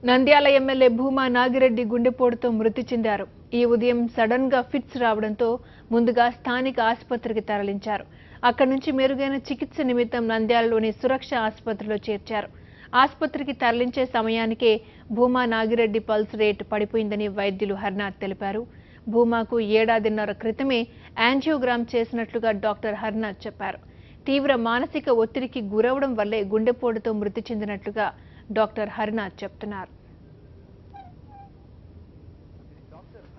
Nandyal MLA Bhuma Nagireddy గుండెపోటుతో మృతి చెందారు. ఈ ఉదయం సడన్ గా ఫిట్స్ రావడంతో ముందుగా స్థానిక ఆసుపత్రికి తరలించారు. అక్కడి నుంచి మెరుగైన చికిత్స నిమిత్తం నంద్యాలలోని సురక్ష ఆసుపత్రిలో చేర్చారు. ఆసుపత్రికి తరలించే సమయానికే భూమా నాగిరెడ్డి పల్స్ రేట్ పడిపోయిందని వైద్యులు హర్నాథ్ తెలిపారు. భూమాకు ఏడాదిన్నర క్రితమే యాంజియోగ్రామ్ చేసినట్లుగా డాక్టర్ హర్నాథ్ చెప్పారు. తీవ్ర మానసిక ఒత్తిడికి గురవడం వల్లే గుండెపోటుతో మృతి చెందినట్లుగా డాక్టర్ హరినాథ్ చెప్తున్నారు.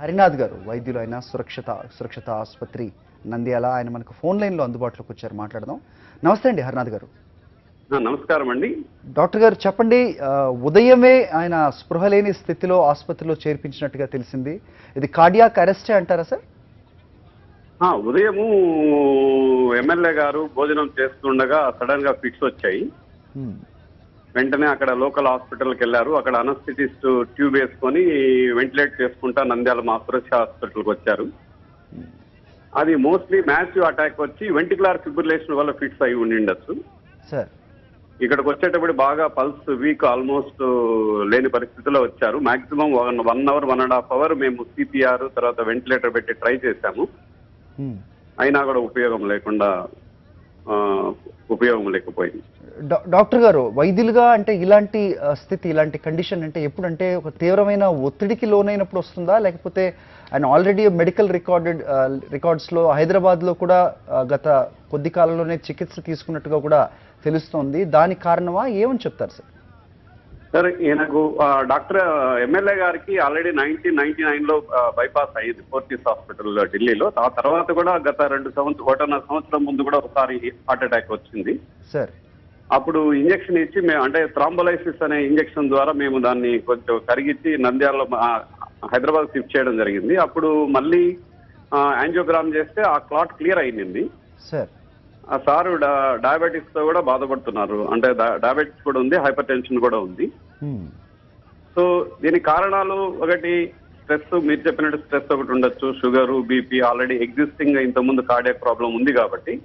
హరినాథ్ గారు వైద్యులు అయిన సురక్షిత ఆసుపత్రి నంద్యాల, ఆయన మనకు ఫోన్ లైన్లో అందుబాటులోకి వచ్చారు. మాట్లాడదాం. నమస్తే అండి హరినాథ్ గారు. నమస్కారం అండి డాక్టర్ గారు చెప్పండి, ఉదయమే ఆయన స్పృహ లేని స్థితిలో ఆసుపత్రిలో చేర్పించినట్టుగా తెలిసింది. ఇది కార్డియాక్ అరెస్టే అంటారా సార్? ఉదయము ఎమ్మెల్యే గారు భోజనం చేస్తుండగా సడన్ గా ఫిట్స్ వచ్చాయి. వెంటనే అక్కడ లోకల్ హాస్పిటల్కి వెళ్ళారు. అక్కడ అనస్థిటిస్ట్ ట్యూబ్ వేసుకొని వెంటిలేట్ చేసుకుంటా నంద్యాల మా సురక్ష హాస్పిటల్కి వచ్చారు. అది మోస్ట్లీ మ్యాసివ్ అటాక్ వచ్చి వెంటికులర్ ఫిబ్రిలేషన్ వల్ల ఫిట్స్ అయి ఉండిండొచ్చు సార్. ఇక్కడికి వచ్చేటప్పుడు బాగా పల్స్ వీక్, ఆల్మోస్ట్ లేని పరిస్థితిలో వచ్చారు. మాక్సిమం 1 అవర్ 1.5 అవర్ మేము సిపిఆర్ తర్వాత వెంటిలేటర్ పెట్టి ట్రై చేశాము. అయినా కూడా ఉపయోగం లేకపోయింది. డాక్టర్ గారు, వైద్యులుగా అంటే ఇలాంటి స్థితి, ఇలాంటి కండిషన్ అంటే ఎప్పుడంటే ఒక తీవ్రమైన ఒత్తిడికి లోనైనప్పుడు వస్తుందా, లేకపోతే ఆయన ఆల్రెడీ మెడికల్ రికార్డ్స్లో హైదరాబాద్లో కూడా గత కొద్ది కాలంలోనే చికిత్స తీసుకున్నట్టుగా కూడా తెలుస్తోంది, దానికి కారణమా ఏమని చెప్తారు సార్? సార్, ఈయనకు డాక్టర్ ఎమ్మెల్యే గారికి ఆల్రెడీ 1999లో బైపాస్ అయ్యింది ఫోర్టీస్ హాస్పిటల్ ఢిల్లీలో. ఆ తర్వాత కూడా గత 1.5 సంవత్సరం ముందు కూడా ఒకసారి హార్ట్ అటాక్ వచ్చింది సార్. అప్పుడు ఇంజక్షన్ ఇచ్చి మేము అంటే థ్రాంబోలైసిస్ అనే ఇంజక్షన్ ద్వారా మేము దాన్ని కొంచెం కరిగించి నంద్యాలలో హైదరాబాద్ షిఫ్ట్ చేయడం జరిగింది. అప్పుడు మళ్ళీ యాంజియోగ్రామ్ చేస్తే ఆ క్లాట్ క్లియర్ అయింది సార్. ఆ సారు డయాబెటిక్స్ తో కూడా బాధపడుతున్నారు. అంటే డయాబెటిక్స్ కూడా ఉంది, హైపర్ టెన్షన్ కూడా ఉంది. సో దీనికి కారణాలు ఒకటి స్ట్రెస్, మీరు చెప్పినట్టు స్ట్రెస్ ఒకటి ఉండొచ్చు, షుగరు, బీపీ, ఆల్రెడీ ఎగ్జిస్టింగ్ ఇంతకుముందు కార్డియాక్ ప్రాబ్లం ఉంది కాబట్టి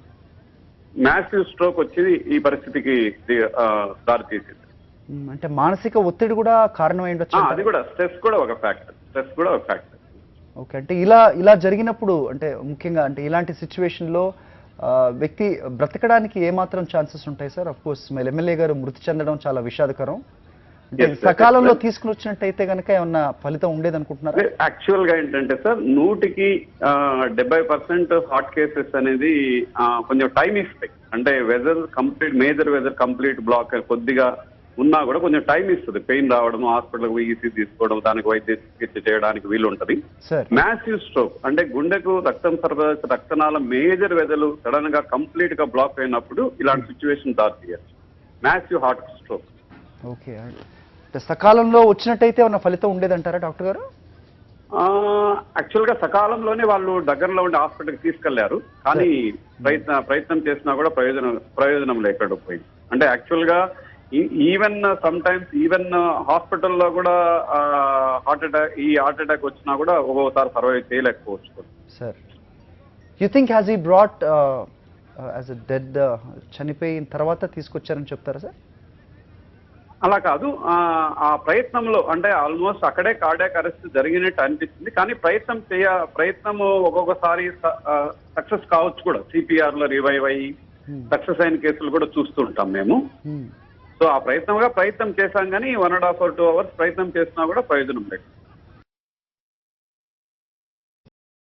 మ్యాసివ్ స్ట్రోక్ వచ్చి ఈ పరిస్థితికి దారితీసింది. అంటే మానసిక ఒత్తిడి కూడా కారణమై ఉండొచ్చు. అది కూడా స్ట్రెస్ కూడా ఒక ఫ్యాక్టర్. ఓకే, అంటే ఇలా జరిగినప్పుడు అంటే ముఖ్యంగా అంటే ఇలాంటి సిచ్యువేషన్లో వ్యక్తి బ్రతకడానికి ఏమాత్రం ఛాన్సెస్ ఉంటాయి సార్? అఫ్ కోర్స్ ఎమ్మెల్యే గారు మృతి చెందడం చాలా విషాదకరం. అంటే సకాలంలో తీసుకుని వచ్చినట్టయితే కనుక ఏమన్నా ఫలితం ఉండేది అనుకుంటున్నారా? యాక్చువల్ గా ఏంటంటే సార్, 100కి 70% హార్ట్ కేసెస్ అనేది కొంచెం టైం ఇస్తాయి. అంటే మేజర్ వెదర్ కంప్లీట్ బ్లాక్ కొద్దిగా ఉన్నా కూడా కొంచెం టైం ఇస్తుంది. పెయిన్ రావడం, హాస్పిటల్కి ఈసీ తీసుకోవడం, దానికి వైద్య చికిత్స చేయడానికి వీలు ఉంటుంది. మ్యాసివ్ స్ట్రోక్ అంటే గుండెకు రక్తం సరఫరా, రక్తనాళ మేజర్ వెదలు సడన్ గా కంప్లీట్ గా బ్లాక్ అయినప్పుడు ఇలాంటి సిచ్యువేషన్ దారితీయచ్చు. Massive heart stroke. ఓకే, సకాలంలో వచ్చినట్టయితే ఉన్న ఫలితం ఉండేదంటారా డాక్టర్ గారు? యాక్చువల్ గా సకాలంలోనే వాళ్ళు దగ్గరలో ఉండే హాస్పిటల్కి తీసుకెళ్లారు. కానీ ప్రయత్నం చేసినా కూడా ప్రయోజనం లేకుండా పోయింది. అంటే యాక్చువల్ గా ఈవెన్ సమ్ టైమ్స్ హాస్పిటల్లో కూడా హార్ట్ అటాక్ వచ్చినా కూడా ఒక్కోసారి సర్వైవ్ చేయలేకపోవచ్చు. Sir, you think has he brought as a dead, చనిపోయిన తర్వాత తీసుకొచ్చారని చెప్తారా సార్? అలా కాదు, ఆ ప్రయత్నంలో అంటే ఆల్మోస్ట్ అక్కడే కార్డియాక్ అరెస్ట్ జరిగినట్టు అనిపిస్తుంది. కానీ ప్రయత్నం ఒక్కొక్కసారి సక్సెస్ కావచ్చు కూడా. సిపిఆర్ లో రివైవ్ అయ్యి సక్సెస్ అయిన కేసులు కూడా చూస్తుంటాం మేము. సో ఆ ప్రయత్నం చేశాం కానీ 1.5 or 2 hours ప్రయత్నం చేసినా కూడా ప్రయోజనం లేదు.